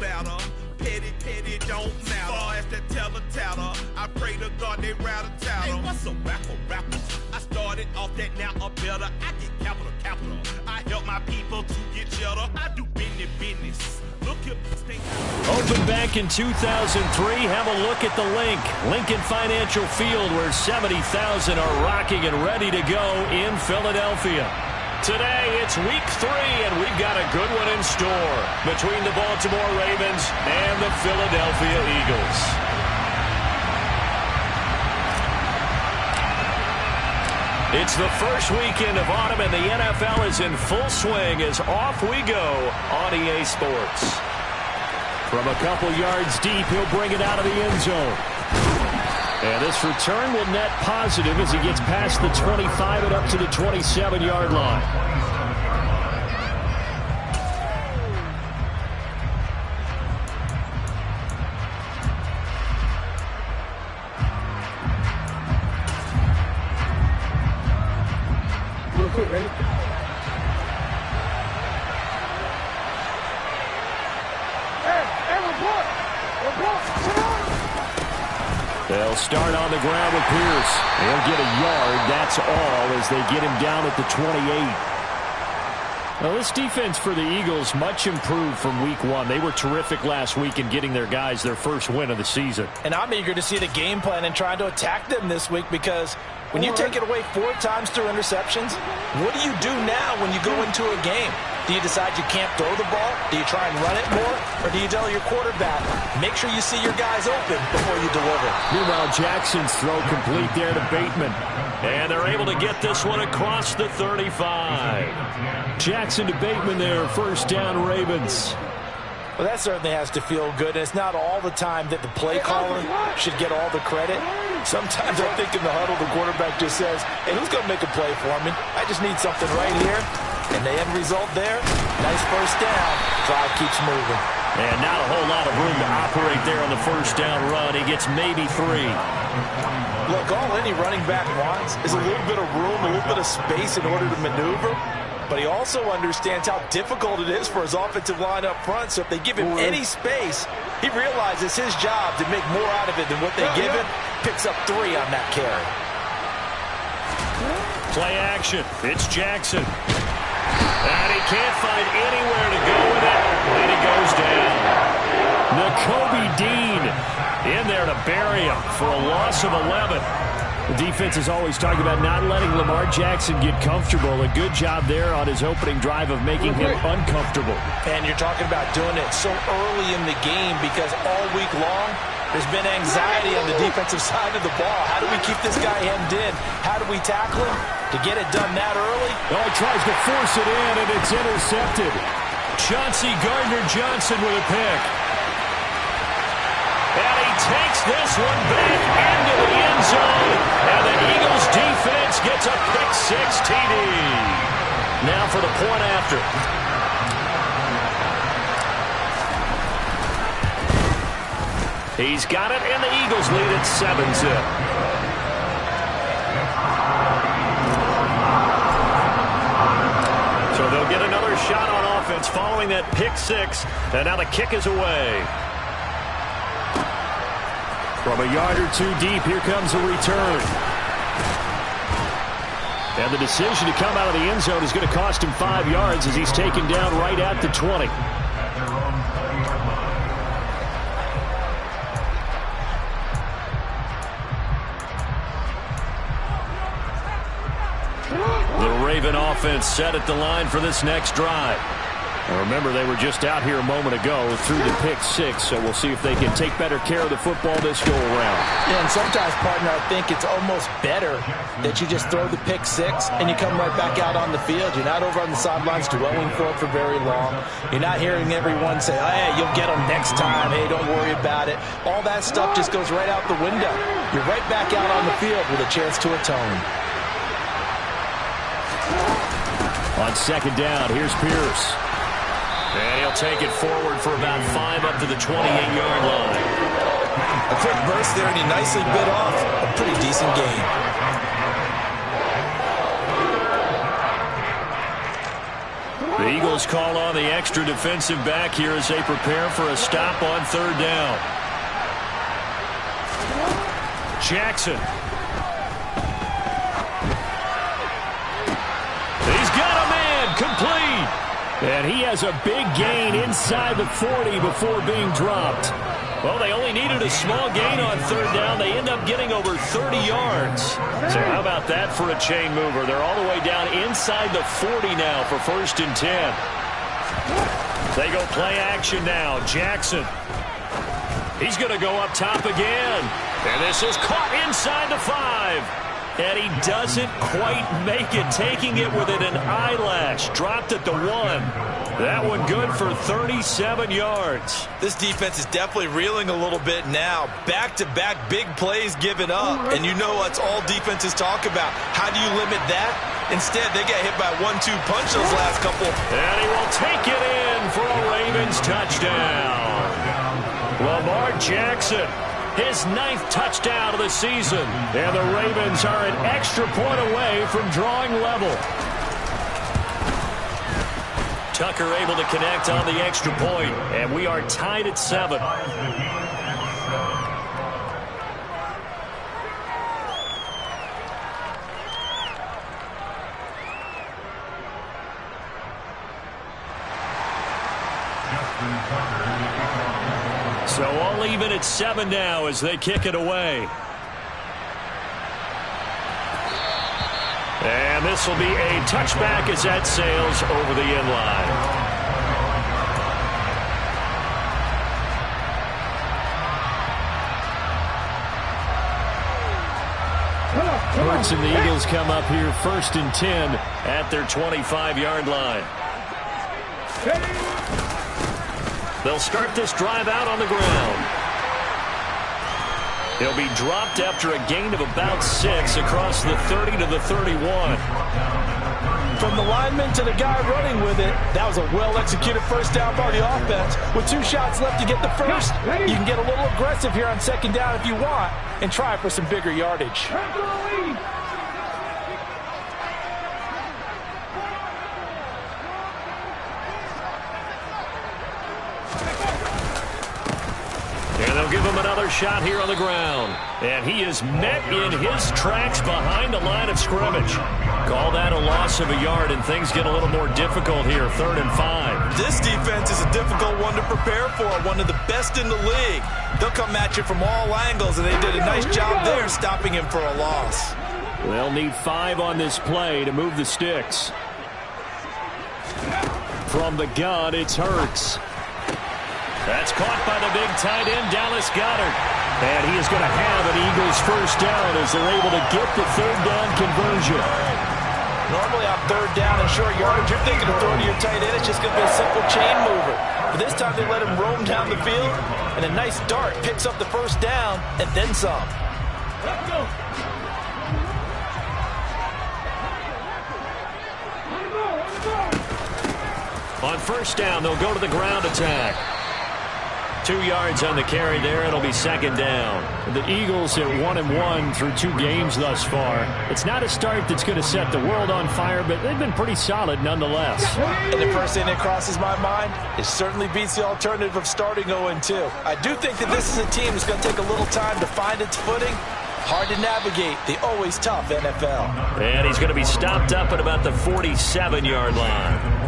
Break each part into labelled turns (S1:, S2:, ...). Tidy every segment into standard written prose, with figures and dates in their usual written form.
S1: battle. Petty don't matter. Far as the teller, I pray to God they rattle tattle. Hey, what's a rapper? I started off that, now I'm better. I get capital. I help my people to get cheddar. I do business. Look at
S2: Opened back in 2003. Have a look at the Lincoln Financial Field, where 70,000 are rocking and ready to go in Philadelphia. Today, it's week 3, and we've got a good one in store between the Baltimore Ravens and the Philadelphia Eagles. It's the first weekend of autumn, and the NFL is in full swing as off we go on EA Sports. From a couple yards deep, he'll bring it out of the end zone. And this return will net positive as he gets past the 25 and up to the 27-yard line.
S3: Real quick, ready?
S2: They'll start on the ground with Pierce. He'll get a yard, that's all, as they get him down at the 28. Well, this defense for the Eagles much improved from week 1. They were terrific last week in getting their guys their first win of the season.
S4: And I'm eager to see the game plan and trying to attack them this week, because when you take it away 4 times through interceptions, what do you do now when you go into a game? Do you decide you can't throw the ball? Do you try and run it more? Or do you tell your quarterback, make sure you see your guys open before you deliver?
S2: Meanwhile, Jackson's throw complete there to Bateman. And they're able to get this one across the 35. Jackson to Bateman there, first down Ravens.
S4: Well, that certainly has to feel good. And it's not all the time that the play caller should get all the credit. Sometimes I think in the huddle, the quarterback just says, hey, who's going to make a play for me? I just need something right here. And the end result there, nice first down. Drive keeps moving.
S2: And not a whole lot of room to operate there on the first down run. He gets maybe 3.
S4: Look, all any running back wants is a little bit of room, a little bit of space in order to maneuver. But he also understands how difficult it is for his offensive line up front. So if they give him any space, he realizes his job to make more out of it than what they give him. Picks up 3 on that carry.
S2: Play action. It's Jackson. And he can't find anywhere to go with it. And he goes down. Nakobe Dean in there to bury him for a loss of 11. The defense is always talking about not letting Lamar Jackson get comfortable. A good job there on his opening drive of making him uncomfortable.
S4: And you're talking about doing it so early in the game, because all week long there's been anxiety on the defensive side of the ball. How do we keep this guy hemmed in? How do we tackle him? To get it done that early?
S2: Oh, he tries to force it in, and it's intercepted. Chauncey Gardner-Johnson with a pick. And he takes this one back into the end zone. And the Eagles defense gets a pick-6 TD. Now for the point after. He's got it, and the Eagles lead at 7-zip. So they'll get another shot on offense following that pick-6, and now the kick is away. From a yard or 2 deep, here comes a return. And the decision to come out of the end zone is going to cost him 5 yards as he's taken down right at the 20. The Raven offense set at the line for this next drive. Now remember, they were just out here a moment ago through the pick-6, so we'll see if they can take better care of the football this go-around.
S4: Yeah, and sometimes, partner, I think it's almost better that you just throw the pick-6 and you come right back out on the field. You're not over on the sidelines dwelling for it for very long. You're not hearing everyone say, oh, hey, you'll get them next time. Hey, don't worry about it. All that stuff just goes right out the window. You're right back out on the field with a chance to atone.
S2: On second down, here's Pierce. And he'll take it forward for about 5 up to the 28-yard line.
S4: A quick burst there, and he nicely bit off a pretty decent gain.
S2: The Eagles call on the extra defensive back here as they prepare for a stop on third down. Jackson. He's got a man complete. And he has a big gain inside the 40 before being dropped. Well, they only needed a small gain on third down. They end up getting over 30 yards. So how about that for a chain mover? They're all the way down inside the 40 now for 1st and 10. They go play action now. Jackson. He's going to go up top again. And this is caught inside the 5. And he doesn't quite make it, taking it within an eyelash. Dropped at the 1. That one good for 37 yards.
S4: This defense is definitely reeling a little bit now. Back-to-back big plays given up. And you know what's all defenses talk about. How do you limit that? Instead, they get hit by a 1-2 punch those last couple.
S2: And he will take it in for a Ravens touchdown. Lamar Jackson. His 9th touchdown of the season. And the Ravens are an extra point away from drawing level. Tucker able to connect on the extra point. And we are tied at 7. So all even at 7 now as they kick it away. And this will be a touchback as that sails over the end line. Hurts and the Eagles come up here 1st and 10 at their 25-yard line. They'll start this drive out on the ground. He'll be dropped after a gain of about 6 across the 30 to the 31.
S4: From the lineman to the guy running with it, that was a well-executed first down by the offense. With 2 shots left to get the first, you can get a little aggressive here on 2nd down if you want and try for some bigger yardage.
S2: And they'll give him another shot here on the ground. And he is met in his tracks behind the line of scrimmage. Call that a loss of a yard, and things get a little more difficult here, 3rd and 5.
S4: This defense is a difficult one to prepare for, one of the best in the league. They'll come at you from all angles, and they did a nice job there stopping him for a loss.
S2: They'll need 5 on this play to move the sticks. From the gun, it's Hurts. That's caught by the big tight end, Dallas Goedert. And he is going to have an Eagles first down as they're able to get the 3rd down conversion.
S4: Normally on 3rd down and short yardage, you're thinking of throwing to your tight end. It's just going to be a simple chain mover. But this time they let him roam down the field, and a nice dart picks up the first down and then some. Let's go.
S2: On 1st down, they'll go to the ground attack. 2 yards on the carry there. It'll be 2nd down. The Eagles at 1-1 through 2 games thus far. It's not a start that's going to set the world on fire, but they've been pretty solid nonetheless.
S4: And the first thing that crosses my mind, it certainly beats the alternative of starting 0-2. I do think that this is a team that's going to take a little time to find its footing. Hard to navigate the always tough NFL.
S2: And he's going to be stopped up at about the 47-yard line.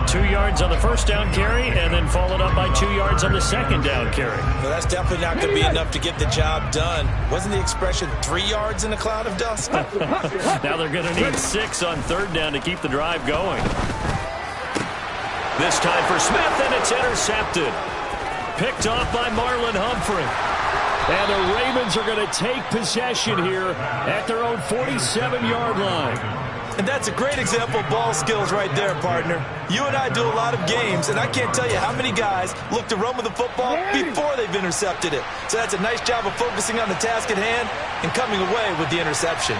S2: 2 yards on the 1st down carry, and then followed up by 2 yards on the 2nd down carry.
S4: Well, that's definitely not going to be enough to get the job done. Wasn't the expression 3 yards in a cloud of dust?
S2: Now they're going to need 6 on 3rd down to keep the drive going. This time for Smith, and it's intercepted. Picked off by Marlon Humphrey. And the Ravens are going to take possession here at their own 47-yard line.
S4: And that's a great example of ball skills right there, partner. You and I do a lot of games, and I can't tell you how many guys look to run with the football before they've intercepted it. So that's a nice job of focusing on the task at hand and coming away with the interception.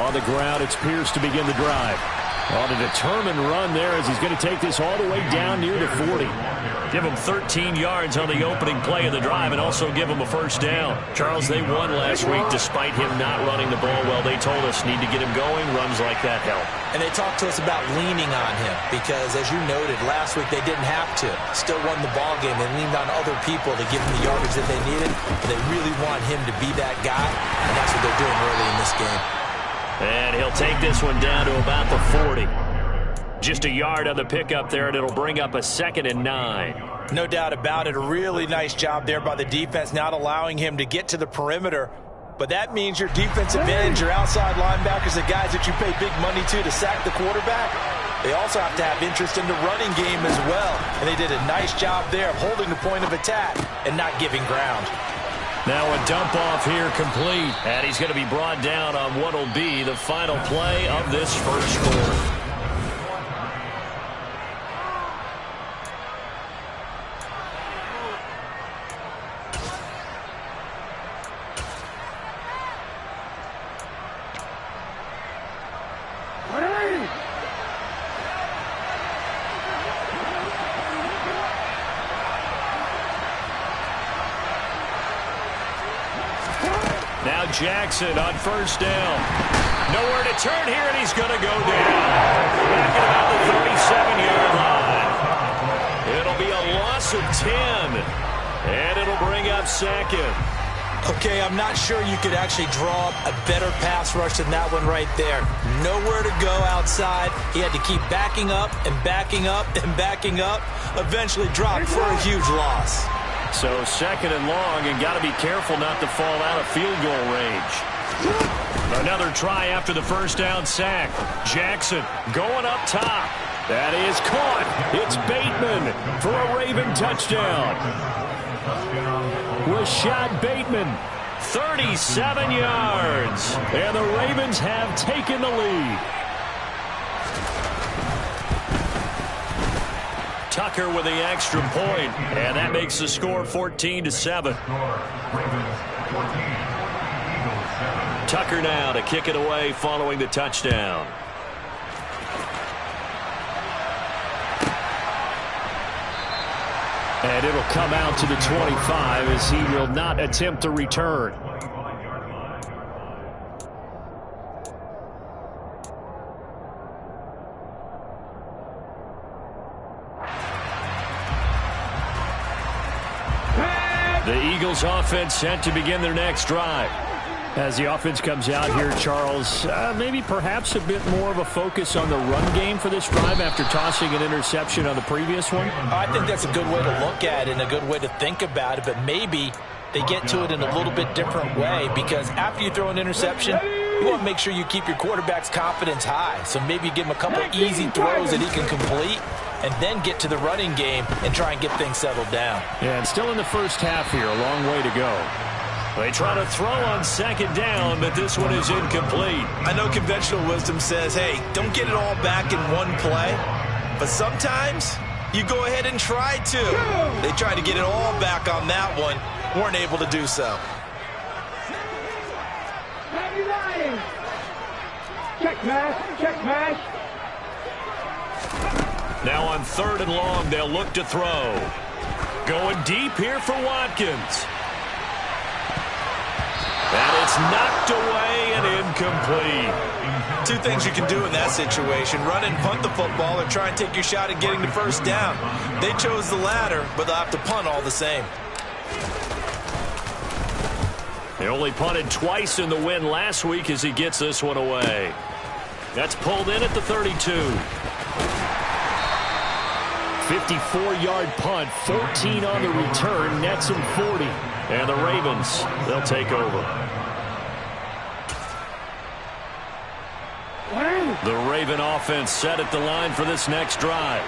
S2: On the ground, it's Pierce to begin the drive. On a determined run there as he's going to take this all the way down near the 40. Give him 13 yards on the opening play of the drive and also give him a first down. Charles, they won last week despite him not running the ball well. They told us need to get him going. Runs like that help. And they talked to us about leaning on him because, as you noted, last week they didn't have to. Still won the ball game. They leaned on other people to give him the yardage that they needed. But they really want him to be that guy, and that's what they're doing early in this game. And he'll take this one down to about the 40. Just a yard on the pickup there, and it'll bring up a 2nd and 9. No doubt about it. A really nice job there by the defense, not allowing him to get to the perimeter. But that means your defensive ends, your outside linebackers, the guys that you pay big money to sack the quarterback, they also have to have interest in the running game as well. And they did a nice job there of holding the point of attack and not giving ground. Now a dump off here complete. And he's going to be brought down on what will be the final play of this first quarter. Now Jackson on first down. Nowhere to turn here, and he's going to go down. Back at about the 37-yard line. It'll be a loss of 10, and it'll bring up 2nd. Okay, I'm not sure you could actually draw up a better pass rush than that one right there. Nowhere to go outside. He had to keep backing up and backing up and backing up. Eventually dropped for a huge loss. So 2nd and long, and got to be careful not to fall out of field goal range. Another try after the first down sack. Jackson going up top. That is caught. It's Bateman for a Raven touchdown. Rashad Bateman, 37 yards. And the Ravens have taken the lead. Tucker with the extra point, and that makes the score 14-7. Tucker now to kick it away following the touchdown. And it'll come out to the 25 as he will not attempt to return. The Eagles offense set to begin their next drive. As the offense comes out here, Charles, maybe perhaps a bit more of a focus on the run game for this drive after tossing an interception on the previous one? I think that's a good way to look at it and a good way to think about it, but maybe they get to it in a little bit different way because after you throw an interception, you want to make sure you keep your quarterback's confidence high. So maybe you give him a couple easy throws that he can complete and then get to the running game and try and get things settled down. Yeah, and still in the first half here, a long way to go. They try to throw on 2nd down, but this one is incomplete. I know conventional wisdom says, hey, don't get it all back in one play. But sometimes you go ahead and try to. They tried to get it all back on that one. Weren't able to do so.
S3: Check mash, check mash.
S2: Now on 3rd and long, they'll look to throw. Going deep here for Watkins. And it's knocked away and incomplete.
S5: Two things you can do in that situation. Run and punt the football or try and take your shot at getting the first down. They chose the latter, but they'll have to punt all the same.
S2: They only punted twice in the win last week as he gets this one away. That's pulled in at the 32. 54-yard punt, 14 on the return, nets him 40. And the Ravens, they'll take over. The Raven offense set at the line for this next drive.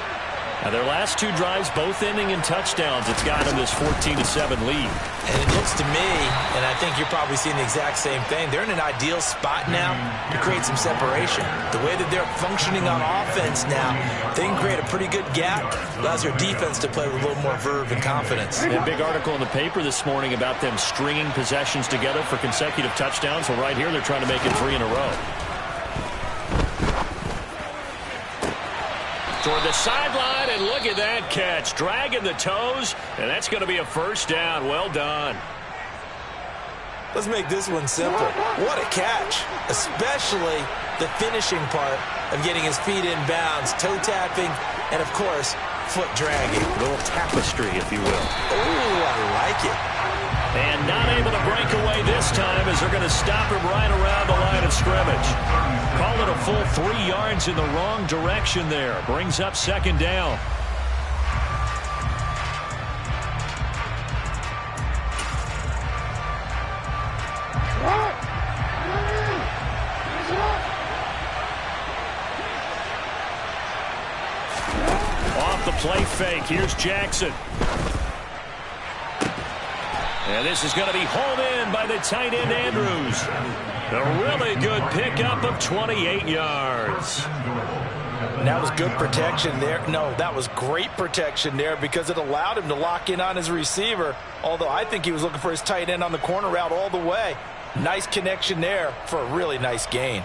S2: Now their last two drives both ending in touchdowns. It's got them this 14-7 lead.
S5: And it looks to me, and I think you're probably seeing the exact same thing, they're in an ideal spot now to create some separation. The way that they're functioning on offense now, they can create a pretty good gap. Allows their defense to play with a little more verve and confidence.
S2: A big article in the paper this morning about them stringing possessions together for consecutive touchdowns. Well, right here they're trying to make it 3 in a row. toward the sideline, and look at that catch. Dragging the toes, and that's going to be a first down. Well done.
S5: Let's make this one simple. What a catch, especially the finishing part of getting his feet in bounds, toe tapping, and, of course, foot dragging.
S2: A little tapestry, if you will.
S5: Ooh, I like it.
S2: And not able to break away this time as they're going to stop him right around the line of scrimmage. Call it a full 3 yards in the wrong direction there. Brings up second down. Off the play fake, here's Jackson. And this is going to be hauled in by the tight end, Andrews. A really good pickup of 28 yards.
S4: And that was good protection there. No, that was great protection there because it allowed him to lock in on his receiver, although I think he was looking for his tight end on the corner route all the way. Nice connection there for a really nice gain.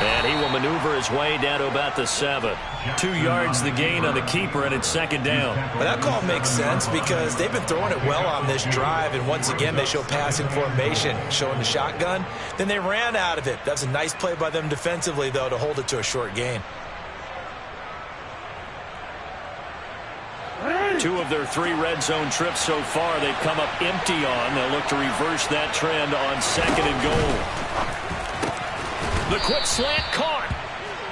S2: And he will maneuver his way down to about the 7. 2 yards the gain on the keeper, and it's second down.
S5: Well, that call makes sense because they've been throwing it well on this drive, and once again they show passing formation, showing the shotgun. Then they ran out of it. That's a nice play by them defensively, though, to hold it to a short gain.
S2: 2 of their 3 red zone trips so far they've come up empty on. They'll look to reverse that trend on second and goal. The quick slant caught.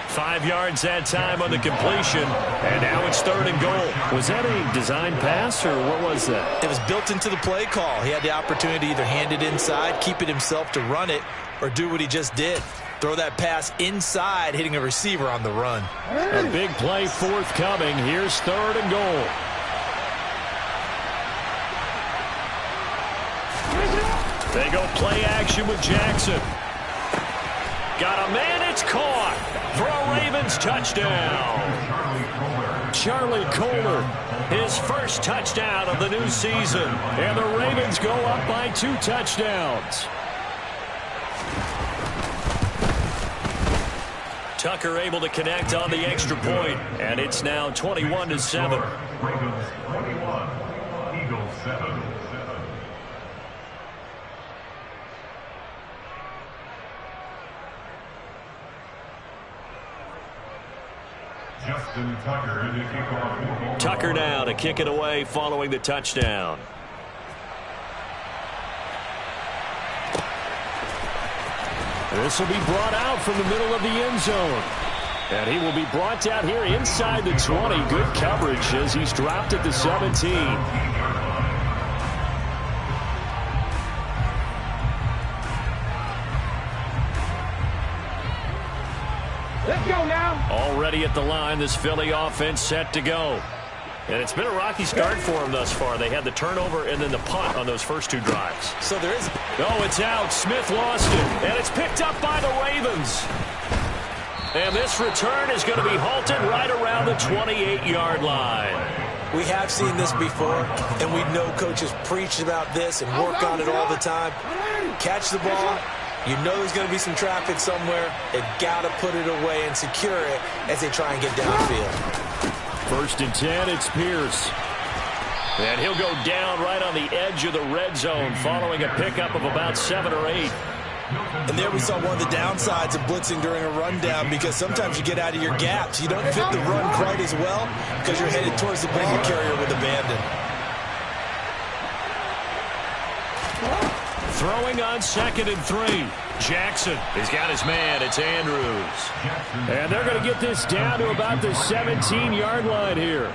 S2: 5 yards that time on the completion, and now it's third and goal. Was that a design pass, or what was that?
S5: It was built into the play call. He had the opportunity to either hand it inside, keep it himself to run it, or do what he just did. Throw that pass inside, hitting a receiver on the run.
S2: A big play forthcoming. Here's third and goal. They go play action with Jackson. Got a man, it's caught for a Ravens touchdown. Charlie Kolar, his first touchdown of the new season. And the Ravens go up by 2 touchdowns. Tucker able to connect on the extra point, and it's now 21-7.
S6: Ravens 21, Eagles 7. Justin Tucker to kick off.
S2: Tucker now to kick it away following the touchdown. This will be brought out from the middle of the end zone. And he will be brought down here inside the 20. Good coverage as he's dropped at the 17.
S3: Let's go now.
S2: Already at the line, this Philly offense set to go. And it's been a rocky start for them thus far. They had the turnover and then the punt on those first 2 drives.
S5: So there is...
S2: Oh, it's out. Smith lost it. And it's picked up by the Ravens. And this return is going to be halted right around the 28-yard line.
S5: We have seen this before, and we know coaches preach about this and work on it all the time. Catch the ball. You know there's going to be some traffic somewhere. They've got to put it away and secure it as they try and get downfield.
S2: First and 10, it's Pierce. And he'll go down right on the edge of the red zone following a pickup of about 7 or 8.
S5: And there we saw one of the downsides of blitzing during a rundown because sometimes you get out of your gaps. You don't fit the run quite as well because you're headed towards the ball carrier with abandon.
S2: Throwing on second and 3. Jackson, he's got his man. It's Andrews. And they're going to get this down to about the 17-yard line here.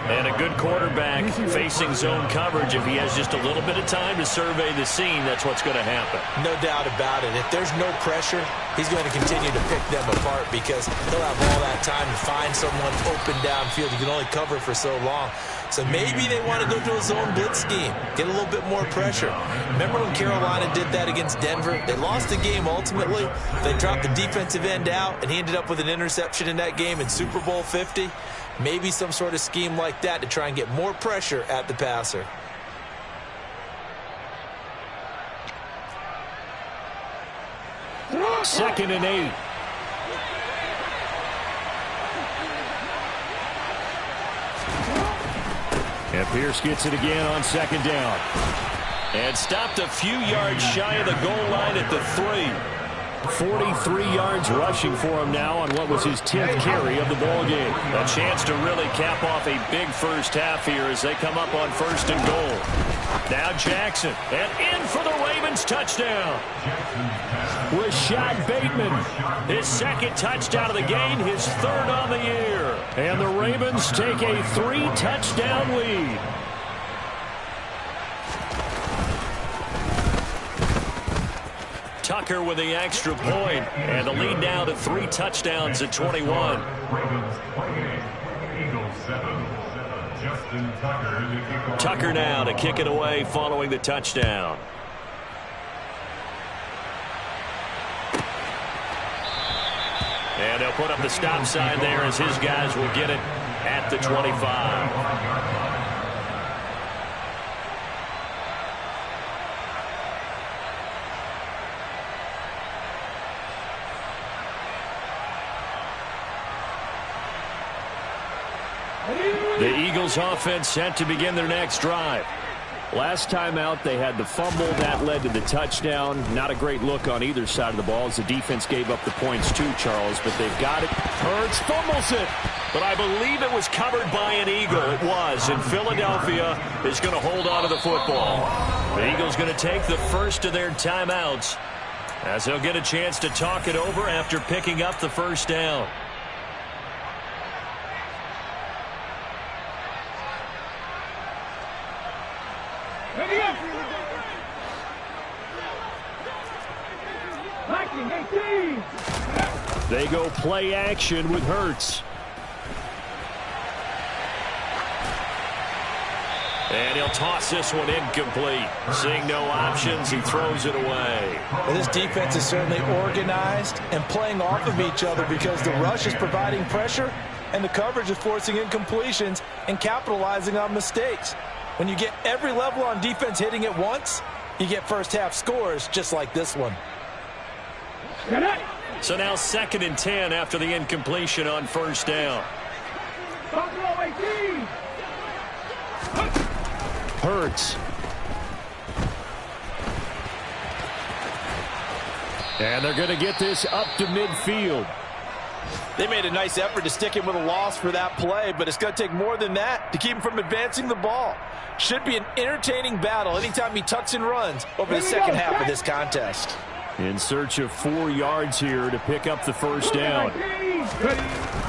S2: And a good quarterback facing zone coverage. If he has just a little bit of time to survey the scene, that's what's going to happen.
S5: No doubt about it. If there's no pressure, he's going to continue to pick them apart because he'll have all that time to find someone open downfield. He can only cover for so long. So maybe they want to go to a zone blitz scheme, get a little bit more pressure. Remember when Carolina did that against Denver? They lost the game ultimately. They dropped the defensive end out, and he ended up with an interception in that game in Super Bowl 50. Maybe some sort of scheme like that to try and get more pressure at the passer.
S2: Second and 8. And Pierce gets it again on second down. And stopped a few yards shy of the goal line at the 3. 43 yards rushing for him now on what was his 10th carry of the ball game. A chance to really cap off a big first half here as they come up on first and goal. Now Jackson, and in for the Ravens touchdown. Rashad Bateman, his second touchdown of the game, his third on the year. And the Ravens take a 3-touchdown lead. Tucker with the extra point, and the lead now to 3 touchdowns at 21.
S6: Ravens 28, Eagles 7. Justin Tucker.
S2: Tucker now to kick it away following the touchdown. And they'll put up the stop sign there as his guys will get it at the 25. The Eagles offense set to begin their next drive. Last time out, they had the fumble. That led to the touchdown. Not a great look on either side of the ball as the defense gave up the points too, Charles, but they've got it. Hurts fumbles it, but I believe it was covered by an Eagle. It was, and Philadelphia is going to hold on to the football. The Eagles going to take the first of their timeouts as they'll get a chance to talk it over after picking up the first down. They go play action with Hurts. And he'll toss this one incomplete. Seeing no options, he throws it away.
S4: Well, this defense is certainly organized and playing off of each other because the rush is providing pressure and the coverage is forcing incompletions and capitalizing on mistakes. When you get every level on defense hitting at once, you get first half scores just like this one.
S2: So now 2nd and 10 after the incompletion on first down. Hurts. And they're going to get this up to midfield.
S4: They made a nice effort to stick him with a loss for that play, but it's going to take more than that to keep him from advancing the ball. Should be an entertaining battle anytime he tucks and runs over the second half of this contest.
S2: In search of 4 yards here to pick up the first down.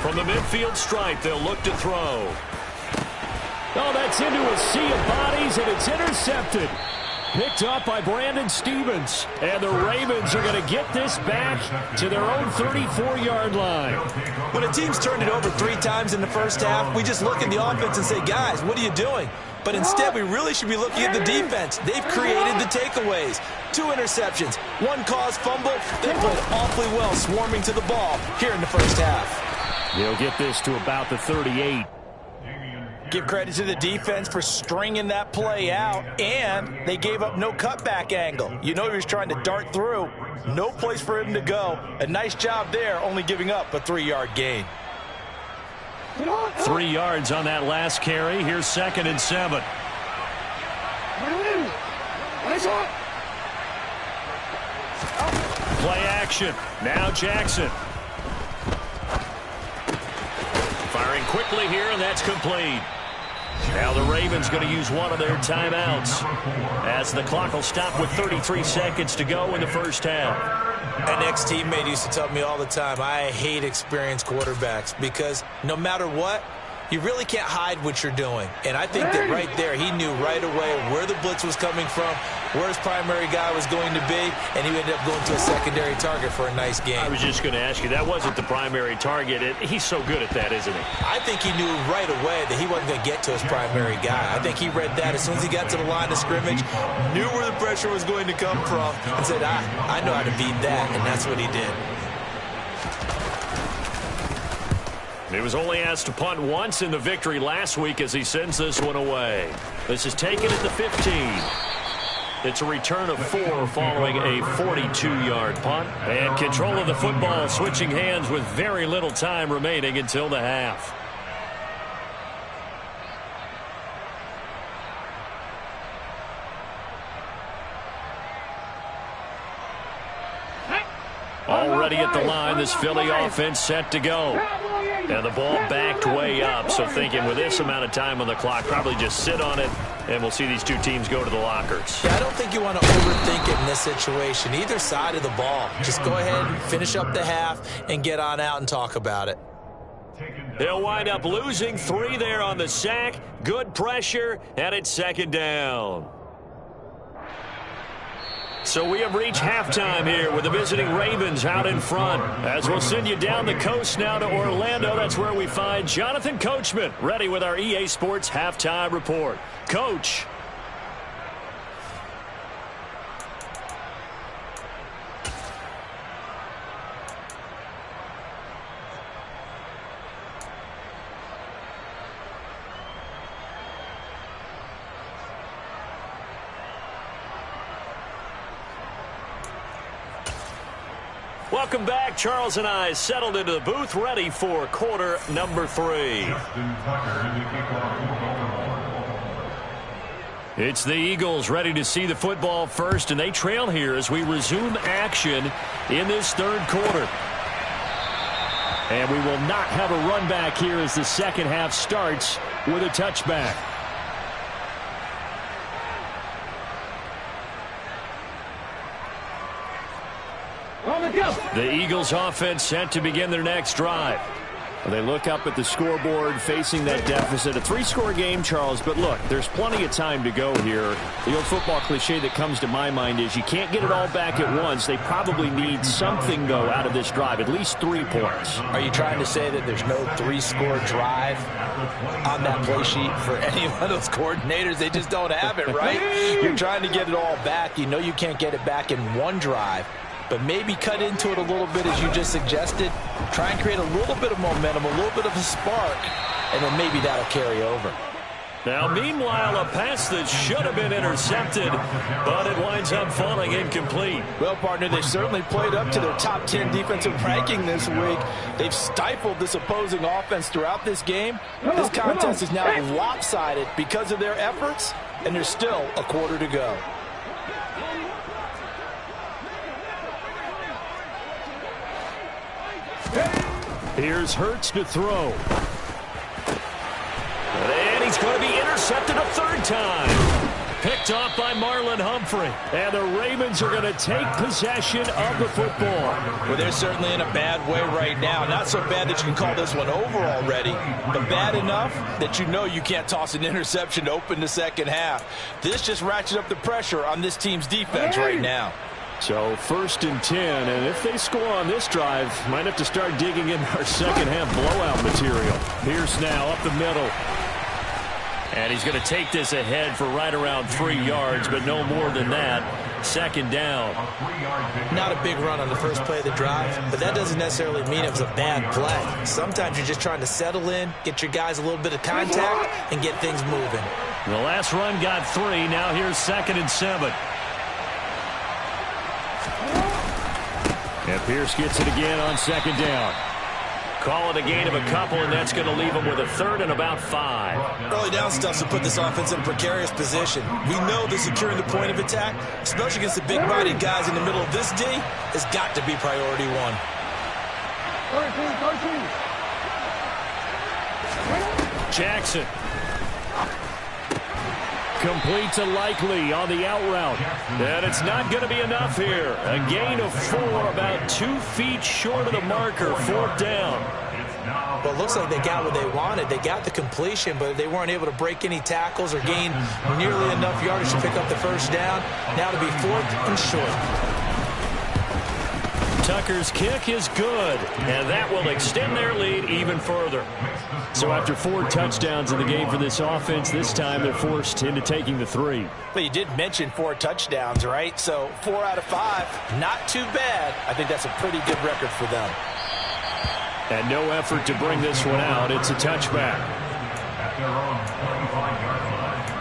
S2: From the midfield stripe, they'll look to throw. Oh, that's into a sea of bodies, and it's intercepted. Picked up by Brandon Stephens. And the Ravens are going to get this back to their own 34-yard line.
S5: When a team's turned it over 3 times in the first half, we just look at the offense and say, guys, what are you doing? But instead, we really should be looking at the defense. They've created the takeaways. 2 interceptions, 1 caused fumble. They played awfully well swarming to the ball here in the first half.
S2: They'll get this to about the 38.
S4: Give credit to the defense for stringing that play out, and they gave up no cutback angle. You know he was trying to dart through. No place for him to go. A nice job there, only giving up a 3-yard gain.
S2: 3 yards on that last carry. Here's 2nd and 7. Play action. Now Jackson. Firing quickly here, and that's complete. Now the Ravens going to use one of their timeouts as the clock will stop with 33 seconds to go in the first half.
S5: An ex-teammate used to tell me all the time, I hate experienced quarterbacks because no matter what, you really can't hide what you're doing. And I think that right there, he knew right away where the blitz was coming from, where his primary guy was going to be, and he ended up going to a secondary target for a nice game.
S2: I was just going to ask you, that wasn't the primary target. He's so good at that, isn't he?
S5: I think he knew right away that he wasn't going to get to his primary guy. I think he read that as soon as he got to the line of scrimmage, knew where the pressure was going to come from, and said, I know how to beat that, and that's what he did.
S2: He was only asked to punt once in the victory last week as he sends this one away. This is taken at the 15. It's a return of 4 following a 42-yard punt. And control of the football switching hands with very little time remaining until the half. Already at the line, this Philly offense set to go. And the ball backed way up, so thinking with this amount of time on the clock, probably just sit on it, and we'll see these two teams go to the lockers.
S5: Yeah, I don't think you want to overthink it in this situation. Either side of the ball. Just go ahead and finish up the half and get on out and talk about it.
S2: They'll wind up losing 3 there on the sack. Good pressure, and it's second down. So we have reached halftime here with the visiting Ravens out in front. As we'll send you down the coast now to Orlando, that's where we find Jonathan Coachman ready with our EA Sports Halftime Report. Coach. Welcome back. Charles and I settled into the booth, ready for quarter number 3. It's the Eagles ready to see the football first, and they trail here as we resume action in this third quarter. And we will not have a run back here as the second half starts with a touchback. The Eagles offense set to begin their next drive. They look up at the scoreboard facing that deficit. A 3-score game, Charles, but look, there's plenty of time to go here. The old football cliche that comes to my mind is you can't get it all back at once. They probably need something, though, out of this drive, at least 3 points.
S5: Are you trying to say that there's no 3-score drive on that play sheet for any one of those coordinators? They just don't have it, right? You're trying to get it all back. You know you can't get it back in one drive. But maybe cut into it a little bit as you just suggested. Try and create a little bit of momentum, a little bit of a spark, and then maybe that'll carry over.
S2: Now, meanwhile, a pass that should have been intercepted, but it winds up falling incomplete.
S4: Well, partner, they've certainly played up to their top 10 defensive ranking this week. They've stifled this opposing offense throughout this game. This contest is now lopsided because of their efforts, and there's still a quarter to go.
S2: Here's Hurts to throw. And he's going to be intercepted a 3rd time. Picked off by Marlon Humphrey. And the Ravens are going to take possession of the football.
S4: Well, they're certainly in a bad way right now. Not so bad that you can call this one over already, but bad enough that you know you can't toss an interception to open the second half. This just ratchets up the pressure on this team's defense right now.
S2: So 1st and 10, and if they score on this drive, might have to start digging in our second half blowout material. Pierce now up the middle. And he's going to take this ahead for right around 3 yards, but no more than that. 2nd down.
S5: Not a big run on the first play of the drive, but that doesn't necessarily mean it was a bad play. Sometimes you're just trying to settle in, get your guys a little bit of contact, and get things moving.
S2: The last run got 3. Now here's 2nd and 7. And Pierce gets it again on 2nd down. Call it a gain of a couple, and that's going to leave them with a 3rd and about 5.
S5: Early down stuff to put this offense in a precarious position. We know that securing the point of attack, especially against the big-bodied guys in the middle of this D, has got to be priority 1.
S2: Jackson. Complete to Likely on the out route. And it's not going to be enough here. A gain of 4, about 2 feet short of the marker. 4th down.
S5: Well, it looks like they got what they wanted. They got the completion, but they weren't able to break any tackles or gain nearly enough yardage to pick up the first down. Now to be 4th and short.
S2: Tucker's kick is good, and that will extend their lead even further. So after 4 touchdowns in the game for this offense, this time they're forced into taking the 3.
S5: But you did mention 4 touchdowns, right? So 4 out of 5, not too bad. I think that's a pretty good record for them.
S2: And no effort to bring this one out. It's a touchback.
S6: At their own 25-yard line.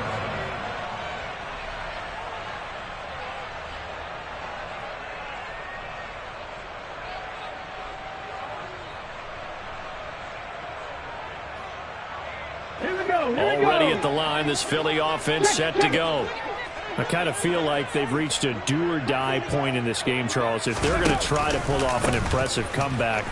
S2: Already at the line, this Philly offense set to go. I kind of feel like they've reached a do-or-die point in this game, Charles. If they're going to try to pull off an impressive comeback,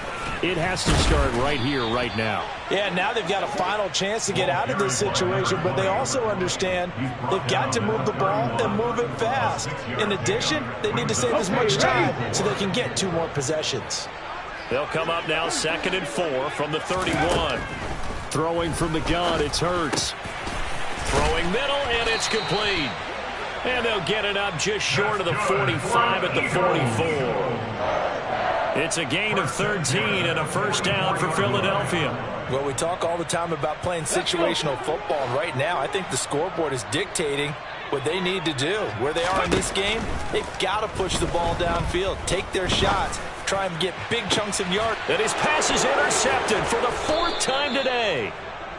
S2: it has to start right here, right now.
S5: Yeah, now they've got a final chance to get out of this situation, but they also understand they've got to move the ball and move it fast. In addition, they need to save as much time so they can get 2 more possessions.
S2: They'll come up now 2nd and 4 from the 31. Throwing from the gun, it's Hurts. Throwing middle, and it's complete. And they'll get it up just short of the 45 at the 44. It's a gain of 13 and a first down for Philadelphia.
S5: Well, we talk all the time about playing situational football. And right now, I think the scoreboard is dictating what they need to do. Where they are in this game, they've got to push the ball downfield, take their shots, try and get big chunks of yards.
S2: And his pass is intercepted for the 4th time today.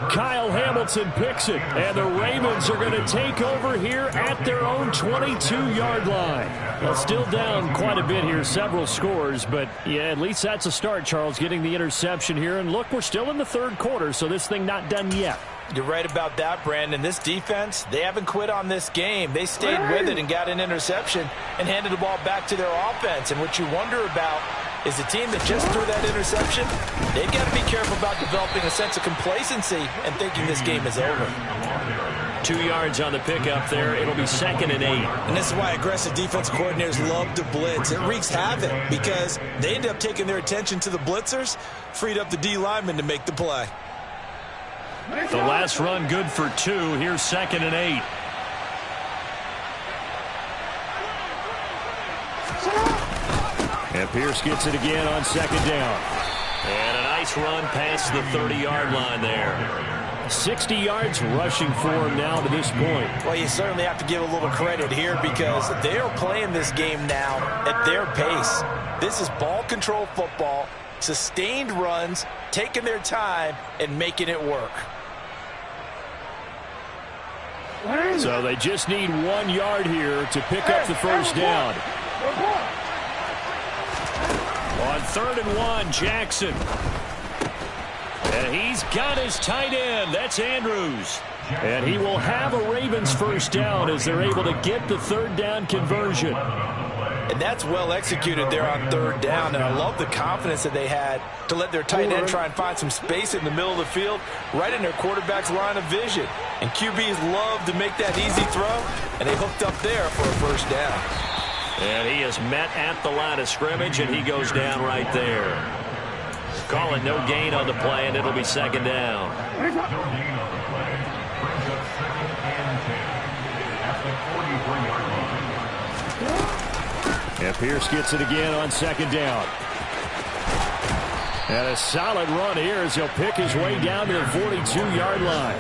S2: Kyle Hamilton picks it, and the Ravens are going to take over here at their own 22-yard line. Well, still down quite a bit here, several scores, but yeah, at least that's a start, Charles, getting the interception here. And look, we're still in the 3rd quarter, so this thing not done yet.
S5: You're right about that, Brandon. This defense, they haven't quit on this game. They stayed with it and got an interception and handed the ball back to their offense. And what you wonder about is the team that just threw that interception, they've got to be careful about developing a sense of complacency and thinking this game is over.
S2: 2 yards on the pickup there. It'll be 2nd and 8.
S5: And this is why aggressive defense coordinators love to blitz. It wreaks havoc because they end up taking their attention to the blitzers, freed up the D linemen to make the play.
S2: The last run good for 2. Here's 2nd and 8. And Pierce gets it again on 2nd down. And a nice run past the 30-yard line there. 60 yards rushing for him now to this point.
S5: Well, you certainly have to give a little credit here because they are playing this game now at their pace. This is ball control football, sustained runs, taking their time, and making it work.
S2: So they just need 1 yard here to pick up the first down. On 3rd and 1, Jackson. And he's got his tight end. That's Andrews. And he will have a Ravens first down as they're able to get the 3rd down conversion.
S5: And that's well executed there on 3rd down. And I love the confidence that they had to let their tight end try and find some space in the middle of the field, right in their quarterback's line of vision. And QBs love to make that easy throw, and they hooked up there for a first down.
S2: And he is met at the line of scrimmage, and he goes down right there. Call it no gain on the play, and it'll be 2nd down.
S6: No gain on the play. Brings up 2nd and 10 at the 43-yard line.
S2: And Pierce gets it again on 2nd down. And a solid run here as he'll pick his way down to the 42-yard line.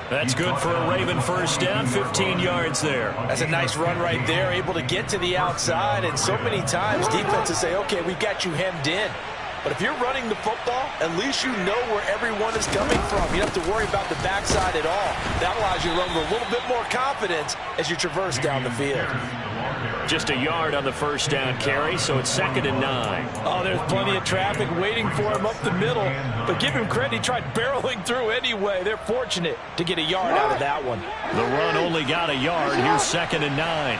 S2: That's good for a Raven first down, 15 yards there.
S5: That's a nice run right there, able to get to the outside. And so many times defenses say, okay, we've got you hemmed in. But if you're running the football, at least you know where everyone is coming from. You don't have to worry about the backside at all. That allows you to run with a little bit more confidence as you traverse down the field.
S2: Just a yard on the first down carry, so it's 2nd and 9.
S5: Oh, there's plenty of traffic waiting for him up the middle. But give him credit, he tried barreling through anyway. They're fortunate to get a yard out of that one.
S2: The run only got a yard. Here's 2nd and 9.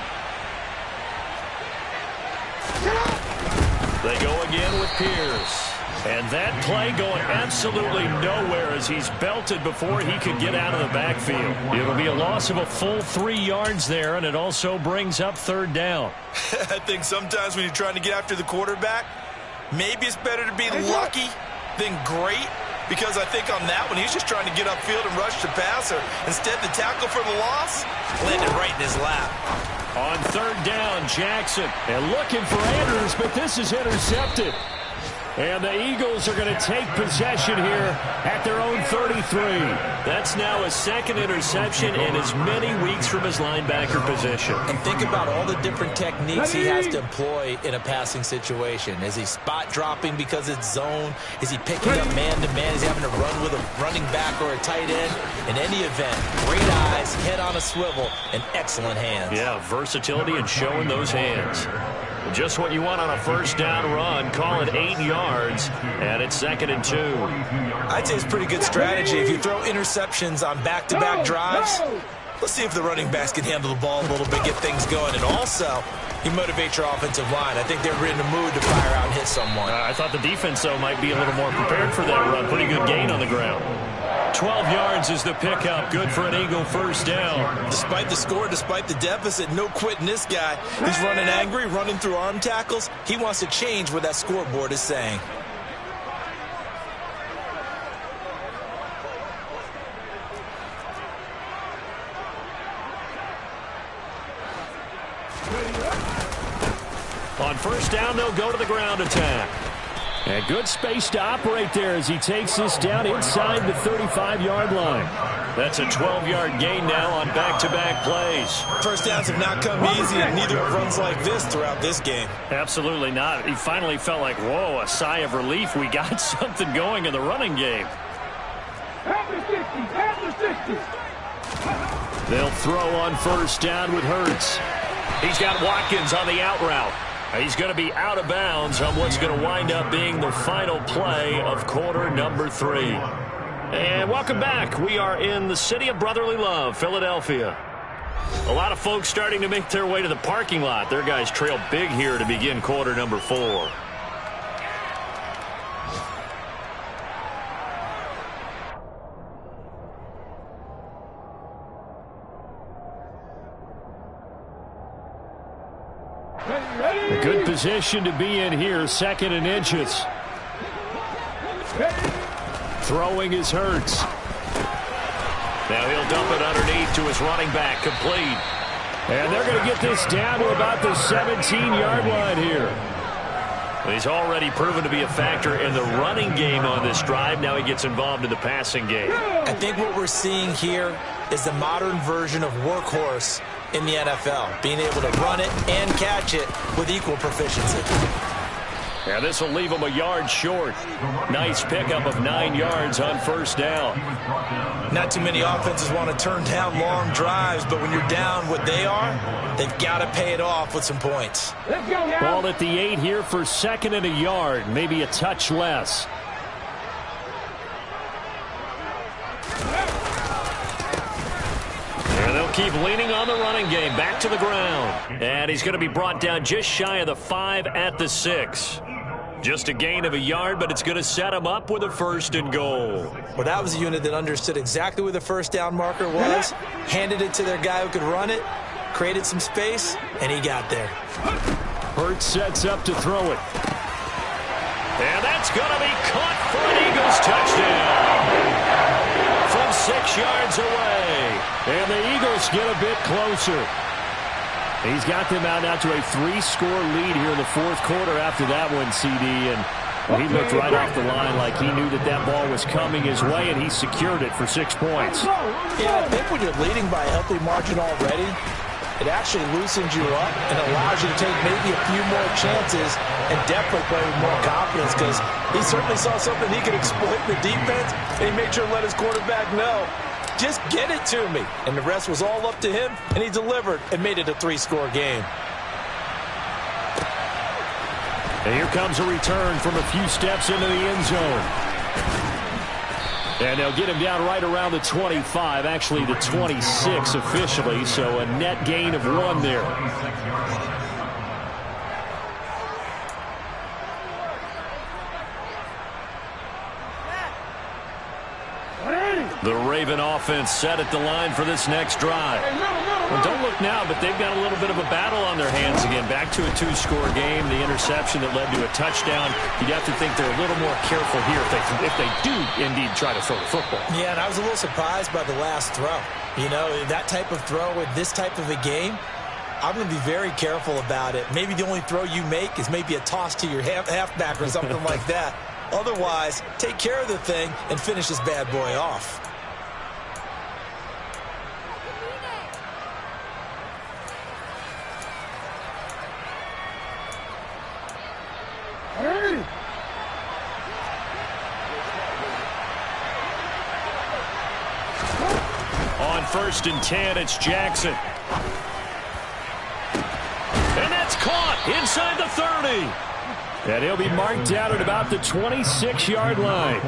S2: They go again with Pierce. And that play going absolutely nowhere as he's belted before he could get out of the backfield. It'll be a loss of a full 3 yards there, and it also brings up 3rd down.
S5: I think sometimes when you're trying to get after the quarterback, maybe it's better to be lucky than great, because I think on that one, he's just trying to get upfield and rush the passer. Instead, the tackle for the loss landed right in his lap.
S2: On 3rd down, Jackson. And looking for Andrews, but this is intercepted. And the Eagles are going to take possession here at their own 33. That's now his 2nd interception in as many weeks from his linebacker position.
S5: And think about all the different techniques he has to employ in a passing situation. Is he spot dropping because it's zone? Is he picking up man-to-man? Is he having to run with a running back or a tight end? In any event, great eyes, head on a swivel, and excellent hands.
S2: Yeah, versatility and showing those hands. Just what you want on a 1st down run. Call it 8 yards, and it's 2nd and 2.
S5: I'd say it's pretty good strategy. If you throw interceptions on back-to-back drives, let's see if the running backs can handle the ball a little bit, get things going. And also, you motivate your offensive line. I think they're in the mood to fire out and hit someone.
S2: I thought the defense, though, might be a little more prepared for that run. Pretty good gain on the ground. 12 yards is the pickup. Good for an Eagle 1st down.
S5: Despite the score, despite the deficit, no quitting this guy. He's running angry, running through arm tackles. He wants to change what that scoreboard is saying.
S2: On 1st down, they'll go to the ground attack. And good space to operate there as he takes this down inside the 35-yard line. That's a 12-yard gain now on back-to-back plays.
S5: 1st downs have not come easy, and neither have runs like this throughout this game.
S2: Absolutely not. He finally felt like, whoa, a sigh of relief. We got something going in the running game. They'll throw on 1st down with Hurts. He's got Watkins on the out route. He's going to be out of bounds on what's going to wind up being the final play of quarter number 3. And welcome back. We are in the city of brotherly love, Philadelphia. A lot of folks starting to make their way to the parking lot. Their guys trail big here to begin quarter number 4. A good position to be in here, 2nd and inches. Throwing is Hurts. Now he'll dump it underneath to his running back, complete. And they're going to get this down to about the 17-yard line here. He's already proven to be a factor in the running game on this drive. Now he gets involved in the passing game.
S5: I think what we're seeing here is the modern version of workhorse in the NFL, being able to run it and catch it with equal proficiency.
S2: Yeah, this will leave him a yard short. Nice pickup of 9 yards on 1st down.
S5: Not too many offenses want to turn down long drives, but when you're down what they are, they've got to pay it off with some points.
S2: Ball at the 8 here for 2nd and a yard, maybe a touch less. They'll keep leaning on the running game. Back to the ground. And he's going to be brought down just shy of the 5 at the 6. Just a gain of a yard, but it's going to set him up with a 1st and goal.
S5: Well, that was a unit that understood exactly where the 1st down marker was, handed it to their guy who could run it, created some space, and he got there.
S2: Hurts sets up to throw it. And that's going to be caught for an Eagles touchdown. From 6 yards away. And the Eagles get a bit closer. He's got them out now to a 3-score lead here in the 4th quarter after that one, CD. And well, he looked right off the line like he knew that that ball was coming his way, and he secured it for 6 points.
S5: Yeah, I think when you're leading by a healthy margin already, it actually loosens you up and allows you to take maybe a few more chances and definitely play with more confidence, because he certainly saw something he could exploit in the defense, and he made sure to let his quarterback know, just get it to me. And the rest was all up to him, and he delivered and made it a 3-score game.
S2: And here comes a return from a few steps into the end zone. And they'll get him down right around the 25, actually the 26 officially, so a net gain of 1 there. The Raven offense set at the line for this next drive. Well, don't look now, but they've got a little bit of a battle on their hands again. Back to a 2-score game. The interception that led to a touchdown. You'd have to think they're a little more careful here if they do indeed try to throw the football.
S5: Yeah, and I was a little surprised by the last throw. You know, that type of throw with this type of a game, I'm going to be very careful about it. Maybe the only throw you make is maybe a toss to your halfback or something like that. Otherwise, take care of the thing and finish this bad boy off.
S2: On 1st and 10, it's Jackson. And that's caught inside the 30. And he'll be marked down at about the 26-yard line.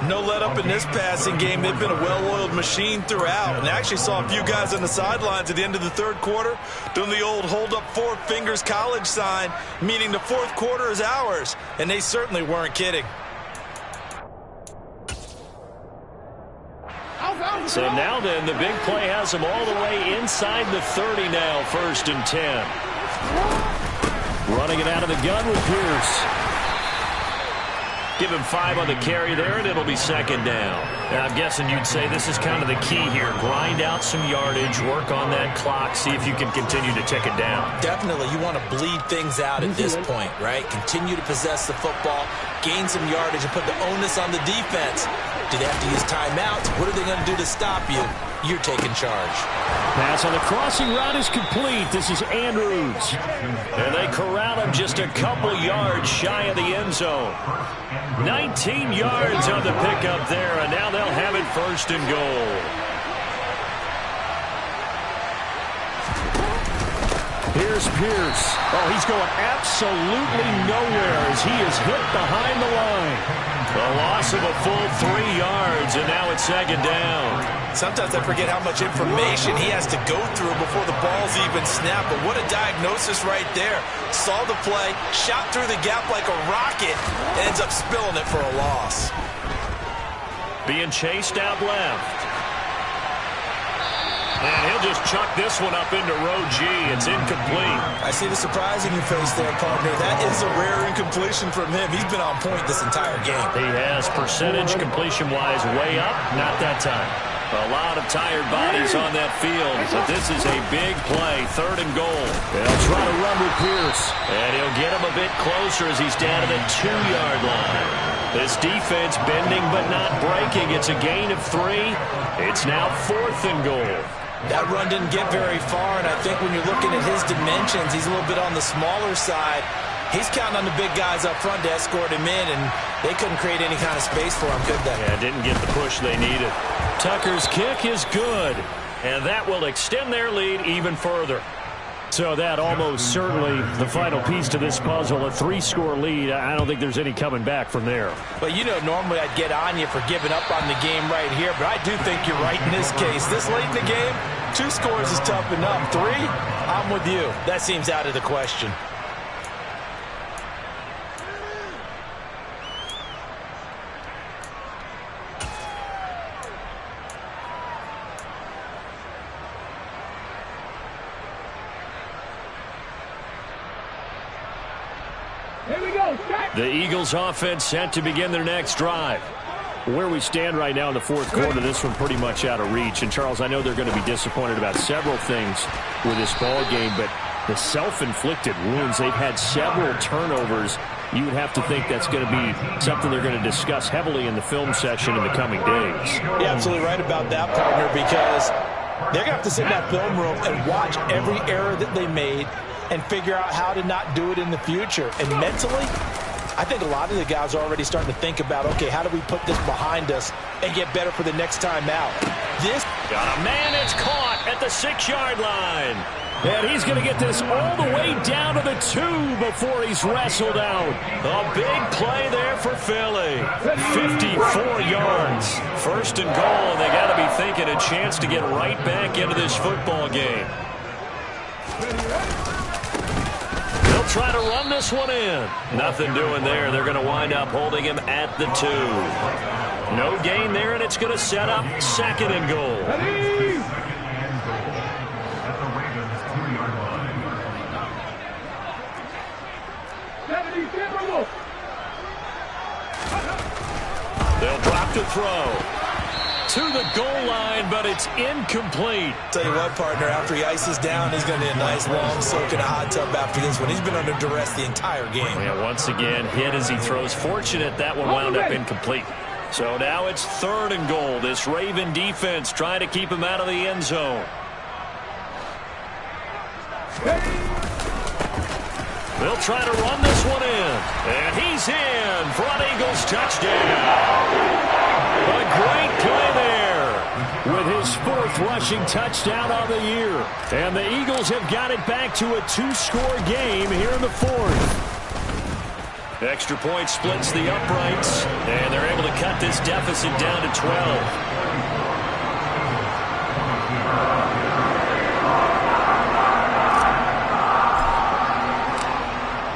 S5: No let up in this passing game. They've been a well-oiled machine throughout. And I actually saw a few guys on the sidelines at the end of the third quarter doing the old hold up 4 fingers college sign, meaning the fourth quarter is ours. And they certainly weren't kidding.
S2: So now then, the big play has them all the way inside the 30 now, 1st and 10. Running it out of the gun with Pierce. Give him 5 on the carry there, and it'll be 2nd down. Now, I'm guessing you'd say this is kind of the key here. Grind out some yardage, work on that clock, see if you can continue to tick it down.
S5: Definitely, you want to bleed things out at this point, right? Continue to possess the football, gain some yardage, and put the onus on the defense. Do they have to use timeouts? What are they going to do to stop you? You're taking charge.
S2: Pass on the crossing route is complete. This is Andrews. And they corral him just a couple yards shy of the end zone. 19 yards on the pickup there, and now they'll have it 1st and goal. Here's Pierce. Oh, he's going absolutely nowhere as he is hit behind the line. A loss of a full 3 yards, and now it's 2nd down.
S5: Sometimes I forget how much information he has to go through before the ball's even snapped. But what a diagnosis right there. Saw the play, shot through the gap like a rocket, ends up spilling it for a loss.
S2: Being chased out left. And he'll just chuck this one up into row G. It's incomplete.
S5: I see the surprise in your face there, partner. That is a rare incompletion from him. He's been on point this entire game.
S2: He has percentage completion-wise way up. Not that time. A lot of tired bodies on that field. But this is a big play. 3rd and goal. They'll try to run with Pierce. And he'll get him a bit closer as he's down to the 2-yard line. This defense bending but not breaking. It's a gain of 3. It's now 4th and goal.
S5: That run didn't get very far, and I think when you're looking at his dimensions, he's a little bit on the smaller side. He's counting on the big guys up front to escort him in, and they couldn't create any kind of space for him, could they?
S2: Yeah, didn't get the push they needed. Tucker's kick is good, and that will extend their lead even further. So that almost certainly the final piece to this puzzle, a 3-score lead. I don't think there's any coming back from there.
S5: Well, you know, normally I'd get on you for giving up on the game right here, but I do think you're right in this case. This late in the game, 2 scores is tough enough. 3, I'm with you. That seems out of the question.
S2: The Eagles offense set to begin their next drive. Where we stand right now in the 4th quarter, this one pretty much out of reach. And, Charles, I know they're going to be disappointed about several things with this ball game, but the self-inflicted wounds, they've had several turnovers. You would have to think that's going to be something they're going to discuss heavily in the film session in the coming days.
S5: You're absolutely right about that, partner, because they're going to have to sit in that film room and watch every error that they made and figure out how to not do it in the future. And mentally, I think a lot of the guys are already starting to think about, okay, how do we put this behind us and get better for the next time out? This
S2: got a man that's caught at the 6-yard line. And he's going to get this all the way down to the 2 before he's wrestled out. A big play there for Philly. 54 yards. 1st and goal, and they got to be thinking a chance to get right back into this football game. They'll try to run this one in. Nothing doing there. They're going to wind up holding him at the 2. No gain there, and it's going to set up 2nd and goal.
S3: Ready?
S6: At the Ravens' 2-yard line.
S3: 70 Timberwolves.
S2: They'll drop to throw. To the goal line, but it's incomplete.
S5: Tell you what, partner, after he ices down, he's going to need a nice long soak in a hot tub after this one. He's been under duress the entire game.
S2: Yeah, once again, hit as he throws. Fortunate that one wound up incomplete. So now it's 3rd and goal. This Raven defense trying to keep him out of the end zone. They'll try to run this one in. And he's in for an Eagles touchdown. A great play there with his 4th rushing touchdown of the year. And the Eagles have got it back to a 2-score game here in the 4th. Extra point splits the uprights, and they're able to cut this deficit down to 12.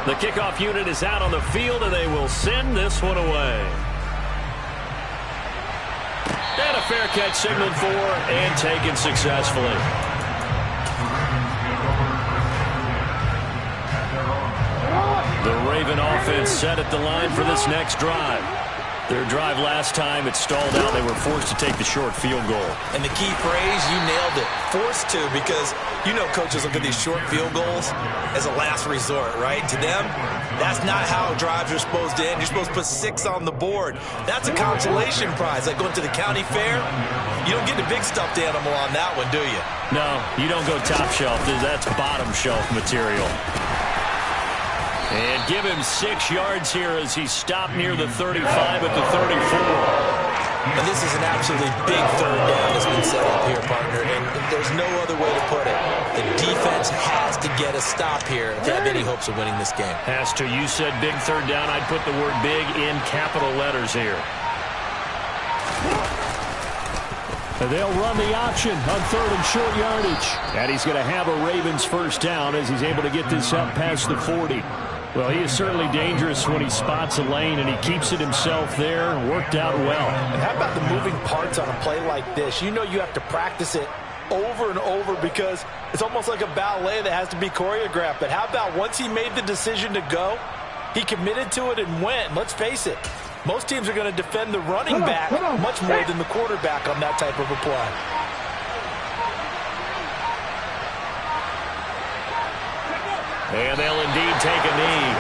S2: The kickoff unit is out on the field, and they will send this one away. And a fair catch signaled for and taken successfully. The Raven offense set at the line for this next drive. Their drive last time, it stalled out. They were forced to take the short field goal.
S5: And the key phrase, you nailed it, forced to, because you know coaches look at these short field goals as a last resort, right? To them, that's not how drives are supposed to end. You're supposed to put 6 on the board. That's a consolation prize, like going to the county fair. You don't get the big stuffed animal on that one, do you?
S2: No, you don't go top shelf. That's bottom shelf material. And give him 6 yards here as he stopped near the 35 at the 34.
S5: And this is an absolutely big 3rd down that's been set up here, partner, and there's no other way to put it. The defense has to get a stop here if they have any hopes of winning this game.
S2: Has to. You said big 3rd down. I'd put the word big in capital letters here. They'll run the option on 3rd and short yardage. And he's going to have a Ravens 1st down as he's able to get this up past the 40. Well, he is certainly dangerous when he spots a lane, and he keeps it himself there. Worked out well.
S4: And how about the moving parts on a play like this? You know you have to practice it over and over because it's almost like a ballet that has to be choreographed. But how about once he made the decision to go, he committed to it and went. Let's face it, most teams are going to defend the running back much more than the quarterback on that type of a play.
S2: And they'll indeed take a knee.